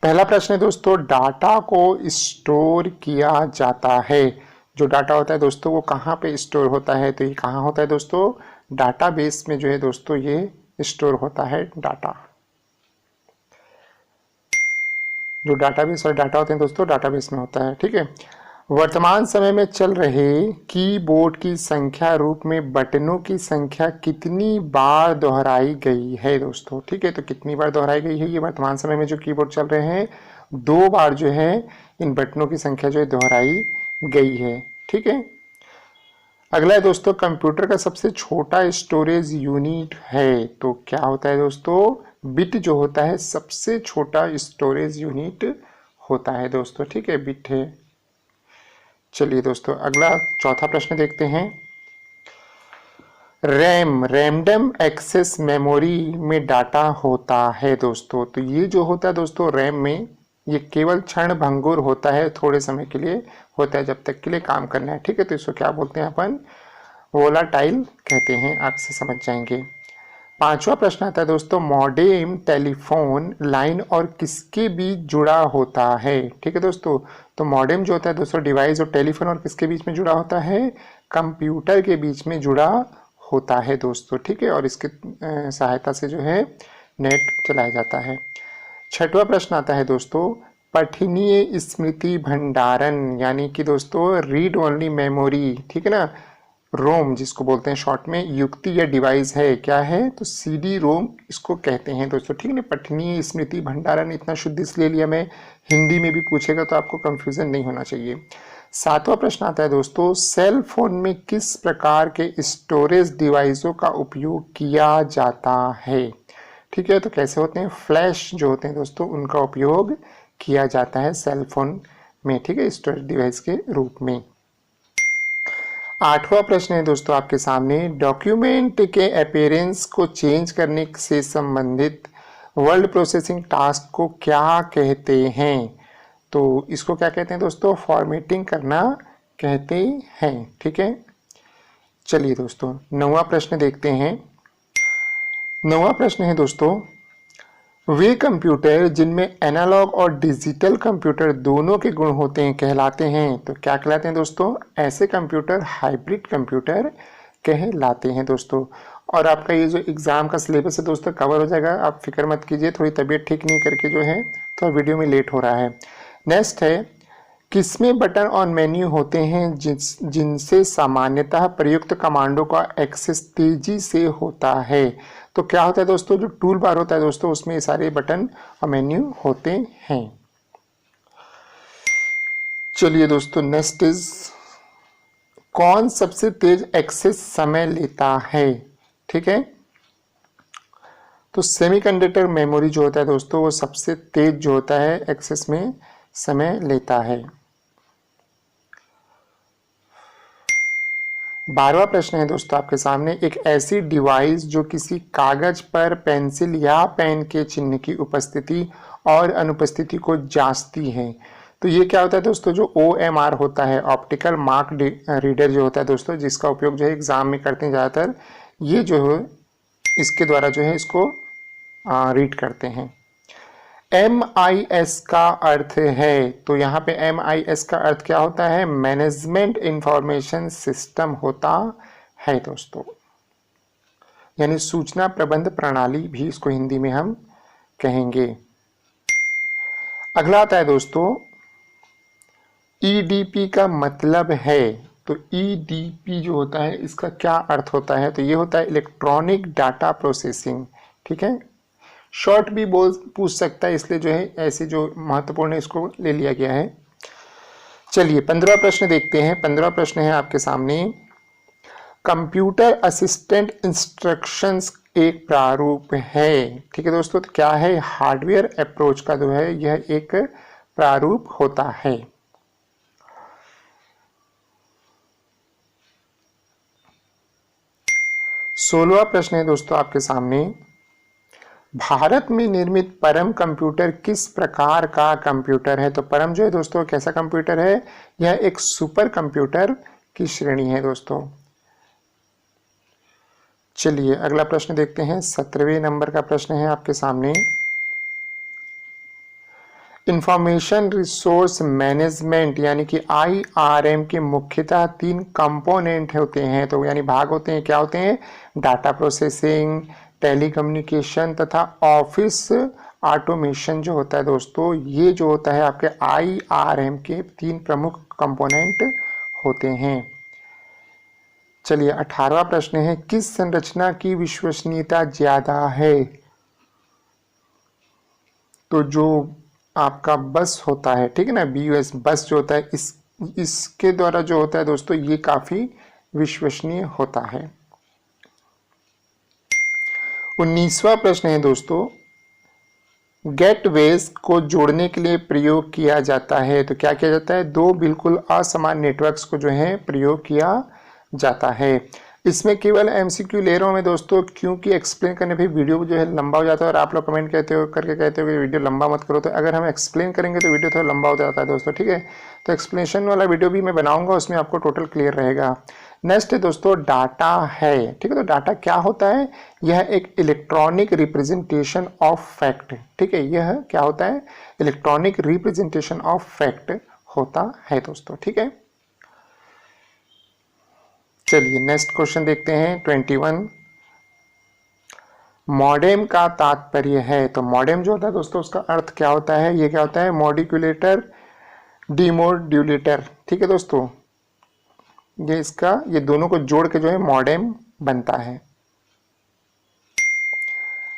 पहला प्रश्न है दोस्तों, डाटा को स्टोर किया जाता है। जो डाटा होता है दोस्तों वो कहाँ पे स्टोर होता है? तो ये कहाँ होता है दोस्तों? डाटाबेस में जो है दोस्तों ये स्टोर होता है डाटा। जो डाटाबेस और डाटा होते हैं दोस्तों डाटाबेस में होता है। ठीक है। वर्तमान समय में चल रहे कीबोर्ड की संख्या रूप में बटनों की संख्या कितनी बार दोहराई गई है दोस्तों? ठीक है, तो कितनी बार दोहराई गई है? ये वर्तमान समय में जो कीबोर्ड चल रहे हैं 2 बार जो है इन बटनों की संख्या जो है दोहराई गई है। ठीक है। अगला है दोस्तों, कंप्यूटर का सबसे छोटा स्टोरेज यूनिट है तो क्या होता है दोस्तों? बिट जो होता है सबसे छोटा स्टोरेज यूनिट होता है दोस्तों। ठीक है, बिट है। चलिए दोस्तों अगला चौथा प्रश्न देखते हैं। रैम रैंडम एक्सेस मेमोरी में डाटा होता है दोस्तों। तो ये जो होता है दोस्तों रैम में, ये केवल क्षण भंगुर होता है, थोड़े समय के लिए होता है, जब तक के लिए काम करना है। ठीक है, तो इसको क्या बोलते हैं अपन? वोलाटाइल कहते हैं, आप से समझ जाएंगे। पांचवा प्रश्न आता है दोस्तों, मॉडेम टेलीफोन लाइन और किसके बीच जुड़ा होता है? ठीक है दोस्तों, तो मॉडेम जो होता है दोस्तों डिवाइस, और टेलीफोन और किसके बीच में जुड़ा होता है? कंप्यूटर के बीच में जुड़ा होता है दोस्तों। ठीक है, और इसके सहायता से जो है नेट चलाया जाता है। छठवां प्रश्न आता है दोस्तों, पठनीय स्मृति भंडारण यानी कि दोस्तों रीड ओनली मेमोरी, ठीक है ना, रोम जिसको बोलते हैं शॉर्ट में, युक्ति या डिवाइस है, क्या है? तो सीडी रोम इसको कहते हैं दोस्तों। ठीक है ना, पठनीय स्मृति भंडारण इतना शुद्ध इसलिए लिया मैं, हिंदी में भी पूछेगा तो आपको कंफ्यूजन नहीं होना चाहिए। सातवां प्रश्न आता है दोस्तों, सेल फोन में किस प्रकार के स्टोरेज डिवाइसों का उपयोग किया जाता है? ठीक है, तो कैसे होते हैं? फ्लैश जो होते हैं दोस्तों उनका उपयोग किया जाता है सेल फोन में। ठीक है, स्टोरेज डिवाइस के रूप में। आठवां प्रश्न है दोस्तों आपके सामने, डॉक्यूमेंट के अपीयरेंस को चेंज करने से संबंधित वर्ड प्रोसेसिंग टास्क को क्या कहते हैं? तो इसको क्या कहते हैं दोस्तों? फॉर्मेटिंग करना कहते हैं। ठीक है, चलिए दोस्तों नौवां प्रश्न देखते हैं। नौवां प्रश्न है दोस्तों, वे कंप्यूटर जिनमें एनालॉग और डिजिटल कंप्यूटर दोनों के गुण होते हैं कहलाते हैं। तो क्या कहलाते हैं दोस्तों? ऐसे कंप्यूटर हाइब्रिड कंप्यूटर कहलाते हैं दोस्तों। और आपका ये जो एग्जाम का सिलेबस है दोस्तों कवर हो जाएगा, आप फिक्र मत कीजिए। थोड़ी तबीयत ठीक नहीं करके जो है तो वीडियो में लेट हो रहा है। नेक्स्ट है, किसमें बटन और मेन्यू होते हैं जिनसे सामान्यतः प्रयुक्त कमांडों का एक्सेस तेजी से होता है? तो क्या होता है दोस्तों? जो टूल बार होता है दोस्तों उसमें सारे बटन और मेन्यू होते हैं। चलिए दोस्तों नेक्स्ट इज, कौन सबसे तेज एक्सेस समय लेता है? ठीक है, तो सेमीकंडक्टर मेमोरी जो होता है दोस्तों वो सबसे तेज जो होता है एक्सेस में समय लेता है। 12वां प्रश्न है दोस्तों आपके सामने, एक ऐसी डिवाइस जो किसी कागज पर पेंसिल या पेन के चिन्ह की उपस्थिति और अनुपस्थिति को जांचती है। तो ये क्या होता है दोस्तों? जो OMR होता है, ऑप्टिकल मार्क रीडर जो होता है दोस्तों, जिसका उपयोग जो है एग्जाम में करते हैं ज़्यादातर, ये जो है इसके द्वारा जो है इसको रीड करते हैं। MIS का अर्थ है, तो यहाँ पे MIS का अर्थ क्या होता है? मैनेजमेंट इंफॉर्मेशन सिस्टम होता है दोस्तों, यानी सूचना प्रबंध प्रणाली भी इसको हिंदी में हम कहेंगे। अगला आता है दोस्तों, EDP का मतलब है। तो EDP जो होता है इसका क्या अर्थ होता है? तो ये होता है इलेक्ट्रॉनिक डाटा प्रोसेसिंग। ठीक है, शॉर्ट भी बोल पूछ सकता है, इसलिए जो है ऐसे जो महत्वपूर्ण है इसको ले लिया गया है। चलिए 15वां प्रश्न देखते हैं। 15वां प्रश्न है आपके सामने, कंप्यूटर असिस्टेंट इंस्ट्रक्शंस एक प्रारूप है। ठीक है दोस्तों, तो क्या है? हार्डवेयर अप्रोच का जो है यह एक प्रारूप होता है। सोलहवां प्रश्न है दोस्तों आपके सामने, भारत में निर्मित परम कंप्यूटर किस प्रकार का कंप्यूटर है? तो परम जो है दोस्तों कैसा कंप्यूटर है? यह एक सुपर कंप्यूटर की श्रेणी है दोस्तों। चलिए अगला प्रश्न देखते हैं। 17वें नंबर का प्रश्न है आपके सामने, इंफॉर्मेशन रिसोर्स मैनेजमेंट यानी कि IRM के मुख्यतः 3 कंपोनेंट होते हैं, तो यानी भाग होते हैं। क्या होते हैं? डाटा प्रोसेसिंग, टेलीकम्युनिकेशन तथा ऑफिस ऑटोमेशन जो होता है दोस्तों, ये जो होता है आपके IRM के 3 प्रमुख कंपोनेंट होते हैं। चलिए 18वां प्रश्न है, किस संरचना की विश्वसनीयता ज्यादा है? तो जो आपका बस होता है, ठीक है ना, BUS बस जो होता है, इसके द्वारा जो होता है दोस्तों, ये काफी विश्वसनीय होता है। 19वां प्रश्न है दोस्तों, गेटवेज को जोड़ने के लिए प्रयोग किया जाता है। तो क्या किया जाता है? 2 बिल्कुल असमान नेटवर्क्स को जो है प्रयोग किया जाता है। इसमें केवल MCQ ले रहा हूँ मैं दोस्तों, क्योंकि एक्सप्लेन करने पे वीडियो जो है लंबा हो जाता है और आप लोग कमेंट कहते हो कि वीडियो लंबा मत करो। तो अगर हम एक्सप्लेन करेंगे तो वीडियो थोड़ा लंबा हो जाता है दोस्तों, ठीक है। तो एक्सप्लेनेशन वाला वीडियो भी मैं बनाऊंगा, उसमें आपको टोटल क्लियर रहेगा। नेक्स्ट है दोस्तों, डाटा है, ठीक है। तो डाटा क्या होता है? यह एक इलेक्ट्रॉनिक रिप्रेजेंटेशन ऑफ फैक्ट, ठीक है। यह क्या होता है? इलेक्ट्रॉनिक रिप्रेजेंटेशन ऑफ फैक्ट होता है दोस्तों, ठीक है। चलिए नेक्स्ट क्वेश्चन देखते हैं 21। मॉडेम का तात्पर्य है। तो मॉडेम जो होता है दोस्तों, उसका अर्थ क्या होता है? ये क्या होता है? मॉडिक्यूलेटर, डिमोड्यूलेटर, ठीक है दोस्तों। ये दोनों को जोड़ के जो है मॉडेम बनता है।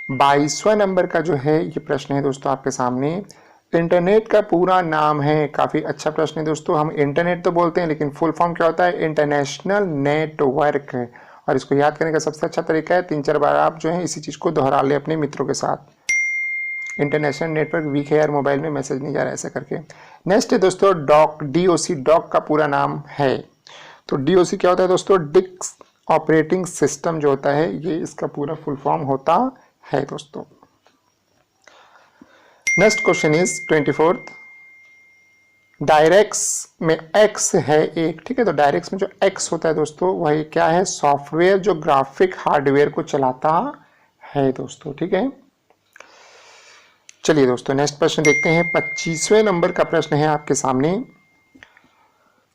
22वां नंबर का जो है ये प्रश्न है दोस्तों आपके सामने, इंटरनेट का पूरा नाम है। काफी अच्छा प्रश्न है दोस्तों। हम इंटरनेट तो बोलते हैं, लेकिन फुल फॉर्म क्या होता है? International network. और इसको याद करने का सबसे अच्छा तरीका है 3-4 बार आप जो है इसी चीज को दोहरा ले अपने मित्रों के साथ। इंटरनेशनल नेटवर्क वीक है यार, मोबाइल में मैसेज नहीं जा रहा है, ऐसा करके। नेक्स्ट है दोस्तों डॉक, DOC, डॉक का पूरा नाम है। तो DOC क्या होता है दोस्तों? डिस्क ऑपरेटिंग सिस्टम जो होता है, ये इसका पूरा फुल फॉर्म होता है दोस्तों। Next question is 24। डायरेक्स में X है एक, ठीक है। तो डायरेक्स में जो X होता है दोस्तों, वही क्या है? सॉफ्टवेयर जो ग्राफिक हार्डवेयर को चलाता है दोस्तों, ठीक है। चलिए दोस्तों नेक्स्ट प्रश्न देखते हैं। 25वें नंबर का प्रश्न है आपके सामने,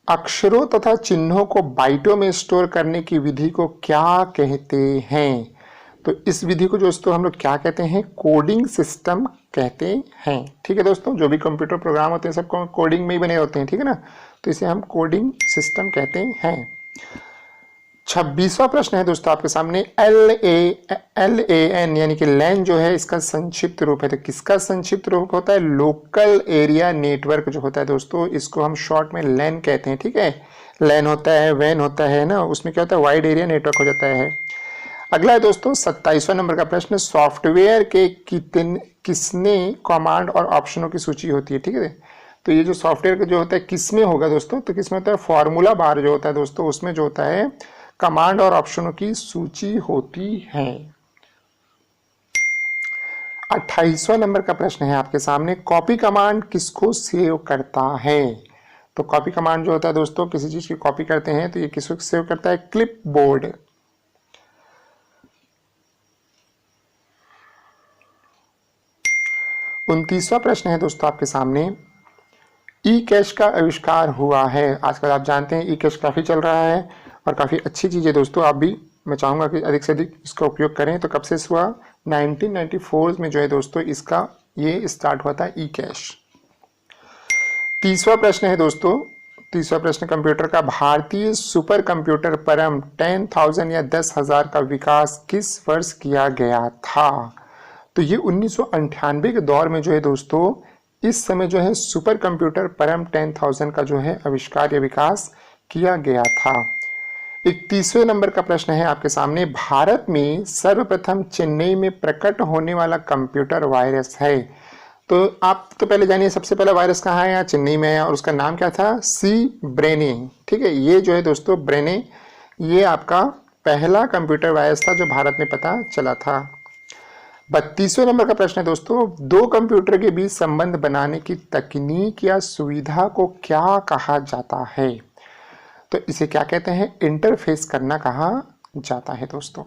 अक्षरों तथा चिन्हों को बाइटों में स्टोर करने की विधि को क्या कहते हैं? तो इस विधि को दोस्तों हम लोग क्या कहते हैं? कोडिंग सिस्टम कहते हैं, ठीक है दोस्तों। जो भी कंप्यूटर प्रोग्राम होते हैं सब कोडिंग में ही बने होते हैं, ठीक है ना। तो इसे हम कोडिंग सिस्टम कहते हैं। 26वां प्रश्न है दोस्तों आपके सामने, LAN यानी कि लैन जो है, इसका संक्षिप्त रूप है। तो किसका संक्षिप्त रूप होता है? लोकल एरिया नेटवर्क जो होता है दोस्तों, इसको हम शॉर्ट में लैन कहते हैं, ठीक है। लैन होता है, वैन होता है ना, उसमें क्या होता है? वाइड एरिया नेटवर्क हो जाता है। अगला है दोस्तों 27वां नंबर का प्रश्न, सॉफ्टवेयर के किसने कमांड और ऑप्शनों की सूची होती है, ठीक है। तो ये जो सॉफ्टवेयर का जो होता है किसमें होगा दोस्तों? तो किसमें होता है? फॉर्मूला बार जो होता है दोस्तों, उसमें जो होता है कमांड और ऑप्शनों की सूची होती है। 28वां नंबर का प्रश्न है आपके सामने, कॉपी कमांड किसको सेव करता है? तो कॉपी कमांड जो होता है दोस्तों, किसी चीज की कॉपी करते हैं तो ये किसको सेव करता है? क्लिपबोर्ड। 29वां प्रश्न है दोस्तों आपके सामने, ई कैश का आविष्कार हुआ है। आजकल आप जानते हैं ई कैश काफ़ी चल रहा है और काफ़ी अच्छी चीज़ है दोस्तों। आप भी, मैं चाहूँगा कि अधिक से अधिक इसका उपयोग करें। तो कब से हुआ? 1994 में जो है दोस्तों इसका ये स्टार्ट हुआ था ई कैश। 30वां प्रश्न है दोस्तों, 30वां प्रश्न कंप्यूटर का, भारतीय सुपर कंप्यूटर परम 10,000 या 10,000 का विकास किस वर्ष किया गया था? तो ये 1998 के दौर में जो है दोस्तों, इस समय जो है सुपर कंप्यूटर परम 10,000 का जो है आविष्कार या विकास किया गया था। 31वें नंबर का प्रश्न है आपके सामने, भारत में सर्वप्रथम चेन्नई में प्रकट होने वाला कंप्यूटर वायरस है। तो आप तो पहले जानिए सबसे पहला वायरस कहाँ है? यहाँ चेन्नई में है और उसका नाम क्या था? सी ब्रेने, ठीक है। ये जो है दोस्तों ब्रेने, ये आपका पहला कंप्यूटर वायरस था जो भारत में पता चला था। 32वें नंबर का प्रश्न है दोस्तों, दो कंप्यूटर के बीच संबंध बनाने की तकनीक या सुविधा को क्या कहा जाता है? तो इसे क्या कहते हैं? इंटरफेस करना कहा जाता है दोस्तों।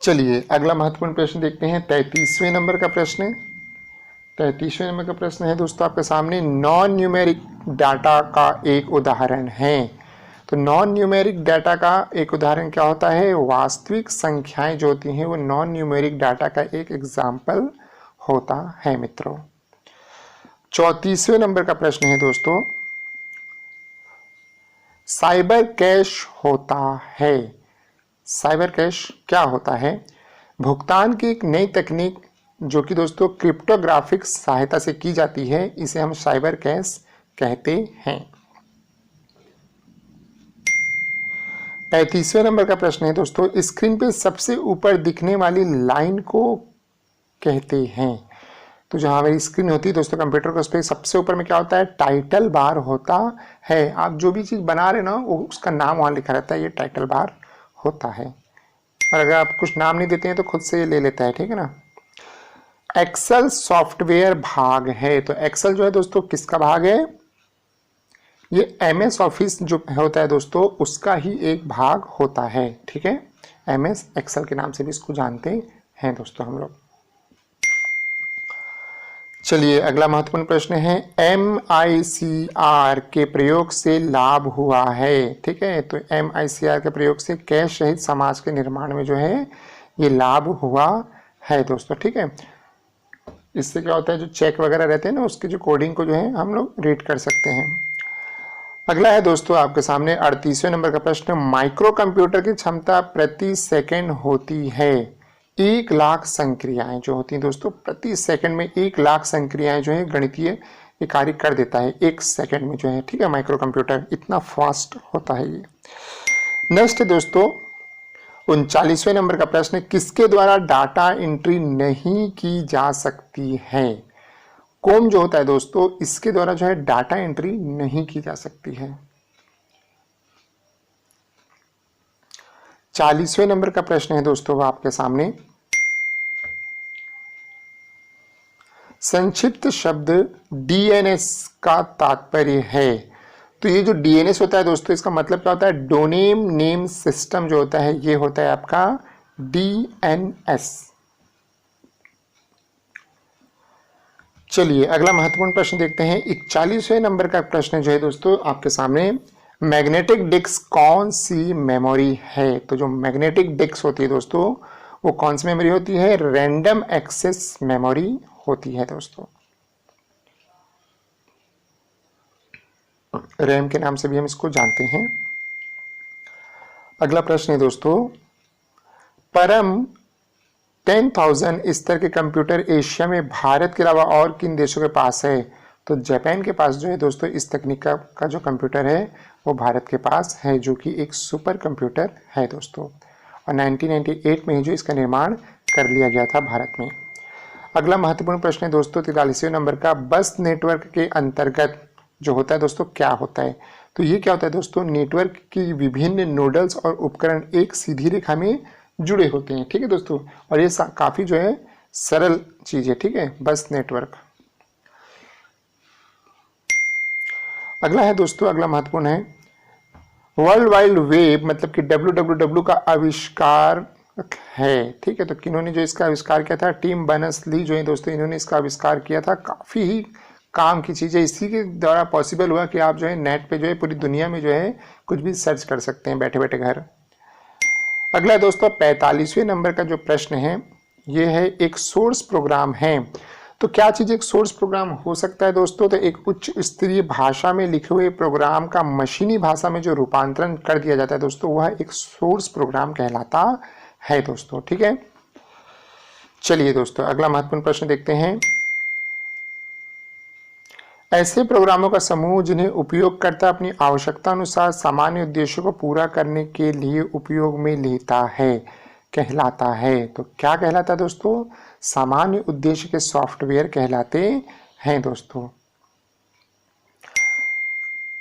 चलिए अगला महत्वपूर्ण प्रश्न देखते हैं, 33वें नंबर का प्रश्न। 33वें नंबर का प्रश्न है दोस्तों आपके सामने, नॉन न्यूमेरिक डाटा का एक उदाहरण है। तो नॉन न्यूमेरिक डाटा का एक उदाहरण क्या होता है? वास्तविक संख्याएं जो होती हैं वो नॉन न्यूमेरिक डाटा का एक एग्जाम्पल होता है मित्रों। 34वें नंबर का प्रश्न है दोस्तों, साइबर कैश होता है। साइबर कैश क्या होता है? भुगतान की एक नई तकनीक जो कि दोस्तों क्रिप्टोग्राफिक सहायता से की जाती है, इसे हम साइबर कैश कहते हैं। 35वें नंबर का प्रश्न है दोस्तों, स्क्रीन पे सबसे ऊपर दिखने वाली लाइन को कहते हैं। तो जहां मेरी स्क्रीन होती है दोस्तों कंप्यूटर का, उस पर सबसे ऊपर में क्या होता है? टाइटल बार होता है। आप जो भी चीज़ बना रहे ना वो उसका नाम वहाँ लिखा रहता है, ये टाइटल बार होता है। और अगर आप कुछ नाम नहीं देते हैं तो खुद से ये ले लेता है, ठीक है ना। एक्सेल सॉफ्टवेयर भाग है। तो एक्सेल जो है दोस्तों किसका भाग है? ये MS ऑफिस जो होता है दोस्तों उसका ही एक भाग होता है, ठीक है। MS एक्सेल के नाम से भी इसको जानते हैं दोस्तों हम लोग। चलिए अगला महत्वपूर्ण प्रश्न है, MICR के प्रयोग से लाभ हुआ है, ठीक है। तो MICR के प्रयोग से कैश रहित समाज के निर्माण में जो है ये लाभ हुआ है दोस्तों, ठीक है। इससे क्या होता है, जो चेक वगैरह रहते हैं ना उसकी जो कोडिंग को जो है हम लोग रीड कर सकते हैं। अगला है दोस्तों आपके सामने 38वें नंबर का प्रश्न, माइक्रो कंप्यूटर की क्षमता प्रति सेकंड होती है 1,00,000 संक्रियाएं जो होती हैं दोस्तों, प्रति सेकंड में 1,00,000 संक्रियाएं जो है गणितीय ये कार्य कर देता है 1 सेकंड में जो है, ठीक है। माइक्रो कंप्यूटर इतना फास्ट होता है ये। नेक्स्ट दोस्तों 39वें नंबर का प्रश्न, किसके द्वारा डाटा एंट्री नहीं की जा सकती है? कॉम जो होता है दोस्तों इसके द्वारा जो है डाटा एंट्री नहीं की जा सकती है। 40वें नंबर का प्रश्न है दोस्तों आपके सामने, संक्षिप्त शब्द DNS का तात्पर्य है। तो ये जो DNS होता है दोस्तों इसका मतलब क्या होता है? डोमेन नेम सिस्टम जो होता है ये होता है आपका DNS। चलिए अगला महत्वपूर्ण प्रश्न देखते हैं। 41वें नंबर का प्रश्न जो है दोस्तों आपके सामने, मैग्नेटिक डिस्क कौन सी मेमोरी है? तो जो मैग्नेटिक डिस्क होती है दोस्तों वो कौन सी मेमोरी होती है? रैंडम एक्सेस मेमोरी होती है दोस्तों। रैम के नाम से भी हम इसको जानते हैं। अगला प्रश्न है दोस्तों, परम 10,000 स्तर के कंप्यूटर एशिया में भारत के अलावा और किन देशों के पास है? तो जापान के पास जो है दोस्तों इस तकनीक का जो कंप्यूटर है वो भारत के पास है, जो कि एक सुपर कंप्यूटर है दोस्तों। और 1998 में ही जो इसका निर्माण कर लिया गया था भारत में। अगला महत्वपूर्ण प्रश्न है दोस्तों 43वें नंबर का, बस नेटवर्क के अंतर्गत जो होता है दोस्तों क्या होता है? तो ये क्या होता है दोस्तों, नेटवर्क की विभिन्न नोडल्स और उपकरण एक सीधी रेखा में जुड़े होते हैं, ठीक है दोस्तों। और ये काफी जो है सरल चीज है, ठीक है, बस नेटवर्क। अगला है दोस्तों, अगला महत्वपूर्ण है, वर्ल्ड वाइड वेब मतलब कि WWW का आविष्कार है, ठीक है। तो किन्होंने जो इसका आविष्कार किया था? टिम बर्नर्स-ली जो है दोस्तों इन्होंने इसका आविष्कार किया था। काफी ही काम की चीज है, इसी के द्वारा पॉसिबल हुआ कि आप जो है नेट पे जो है पूरी दुनिया में जो है कुछ भी सर्च कर सकते हैं बैठे बैठे घर। अगला दोस्तों 45वें नंबर का जो प्रश्न है ये है, एक सोर्स प्रोग्राम है। तो क्या चीज एक सोर्स प्रोग्राम हो सकता है दोस्तों? तो एक उच्च स्तरीय भाषा में लिखे हुए प्रोग्राम का मशीनी भाषा में जो रूपांतरण कर दिया जाता है दोस्तों वह एक सोर्स प्रोग्राम कहलाता है दोस्तों, ठीक है। चलिए दोस्तों अगला महत्वपूर्ण प्रश्न देखते हैं, ऐसे प्रोग्रामों का समूह जिन्हें उपयोगकर्ता अपनी आवश्यकता अनुसार सामान्य उद्देश्यों को पूरा करने के लिए उपयोग में लेता है कहलाता है। तो क्या कहलाता है दोस्तों? सामान्य उद्देश्य के सॉफ्टवेयर कहलाते हैं दोस्तों।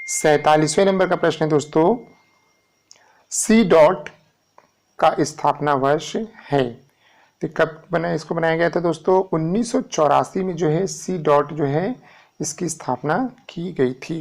47वें नंबर का प्रश्न है दोस्तों, C. का स्थापना वर्ष है। तो कब इसको बनाया गया था दोस्तों? 1984 में जो है C. जो है इसकी स्थापना की गई थी।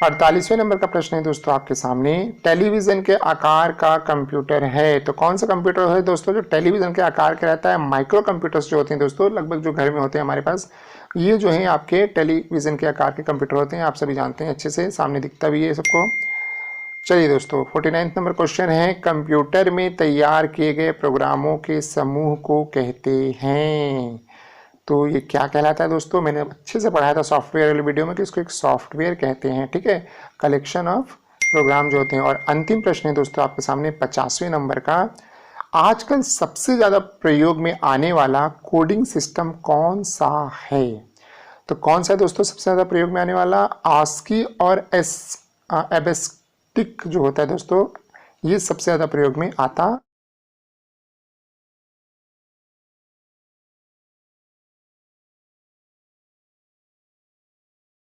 48वें नंबर का प्रश्न है दोस्तों आपके सामने, टेलीविजन के आकार का कंप्यूटर है। तो कौन सा कंप्यूटर है दोस्तों जो टेलीविजन के आकार का रहता है? माइक्रो कंप्यूटर्स जो होते हैं दोस्तों, लगभग जो घर में होते हैं हमारे पास, ये जो है आपके टेलीविजन के आकार के कंप्यूटर होते हैं। आप सभी जानते हैं अच्छे से, सामने दिखता भी है सबको। चलिए दोस्तों, 49 नंबर क्वेश्चन है, कंप्यूटर में तैयार किए गए प्रोग्रामों के समूह को कहते हैं। तो ये क्या कहलाता है दोस्तों? मैंने अच्छे से पढ़ाया था सॉफ्टवेयर वाले वीडियो में कि इसको एक सॉफ्टवेयर कहते हैं, ठीक है, कलेक्शन ऑफ प्रोग्राम जो होते हैं। और अंतिम प्रश्न है दोस्तों आपके सामने 50वें नंबर का, आजकल सबसे ज़्यादा प्रयोग में आने वाला कोडिंग सिस्टम कौन सा है? तो कौन सा है दोस्तों सबसे ज़्यादा प्रयोग में आने वाला? आस्की और एबेस्टिक जो होता है दोस्तों, ये सबसे ज़्यादा प्रयोग में आता